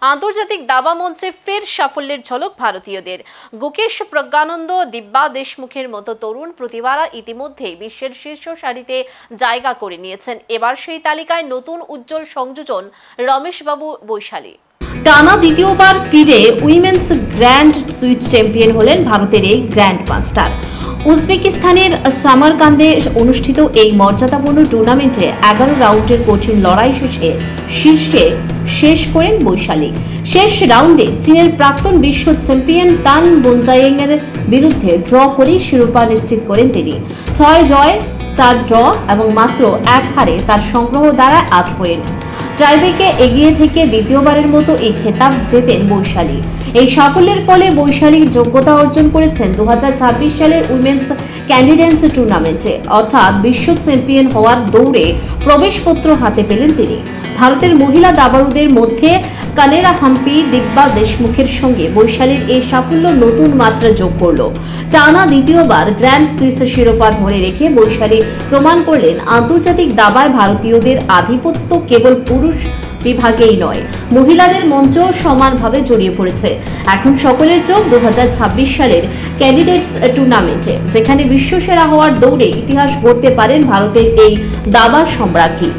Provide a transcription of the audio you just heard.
আন্তর্জাতিক দাবা মঞ্চে ফের সাফল্যের ঝলক ভারতীয়দের। গুকেশ প্রজ্ঞানন্দ, দিব্যা দেশমুখের মতো তরুণ প্রতিভারা ইতিমধ্যেই বিশ্বের শীর্ষ সারিতে জায়গা করে নিয়েছেন। এবার সেই তালিকায় নতুন উজ্জ্বল সংযোজন রমেশবাবু বৈশালী। টানা দ্বিতীয়বার ফিরে উইমেন্স গ্র্যান্ড সুইচ চ্যাম্পিয়ন হলেন ভারতের এই গ্র্যান্ড মাস্টার। উজবেকিস্তানের সামারকান্দে অনুষ্ঠিত এই মর্যাদাপূর্ণ টুর্নামেন্টে 11 রাউন্ডের কঠিন লড়াই শেষে শীর্ষে শেষ করেন বৈশালী। শেষ রাউন্ডে চীনের প্রাক্তন বিশ্ব চ্যাম্পিয়ন তান বুনজাইং এর বিরুদ্ধে ড্র করে শিরোপা নিশ্চিত করেন তিনি। 6 জয়, 4 ড্র এবং মাত্র 1 হারে তার সংগ্রহ দ্বারা 8 পয়েন্ট। টাইব্রেকে এগিয়ে থেকে দ্বিতীয়বারের মতো এই খেতাব জেতেন বৈশালী। এই সাফল্যের ফলে বৈশালী যোগ্যতা অর্জন করেছেন 2026 সালের উইমেন্স ক্যান্ডিডেটস টুর্নামেন্টে, অর্থাৎ বিশ্ব চ্যাম্পিয়ন হওয়ার দৌড়ে প্রবেশপত্র হাতে পেলেন তিনি। ভারতের মহিলা দাবাড়ুদের মধ্যে কানেরা হাম্পি, দিব্যা দেশমুখের সঙ্গে বৈশালীর এই সাফল্য নতুন মাত্রা যোগ করল। টানা দ্বিতীয়বার গ্র্যান্ড সুইস শিরোপা ধরে রেখে বৈশালী প্রমাণ করলেন আন্তর্জাতিক দাবায় ভারতীয়দের আধিপত্য কেবল পুরুষ বিভাগেই নয়, মহিলাদের মঞ্চেও সমানভাবে জড়িয়ে পড়েছে। এখন সকলের চোখ 2026 সালের ক্যান্ডিডেটস টুর্নামেন্টে, যেখানে বিশ্বসেরা হওয়ার দৌড়ে ইতিহাস গড়তে পারেন ভারতের এই দাবা সম্রাজ্ঞী।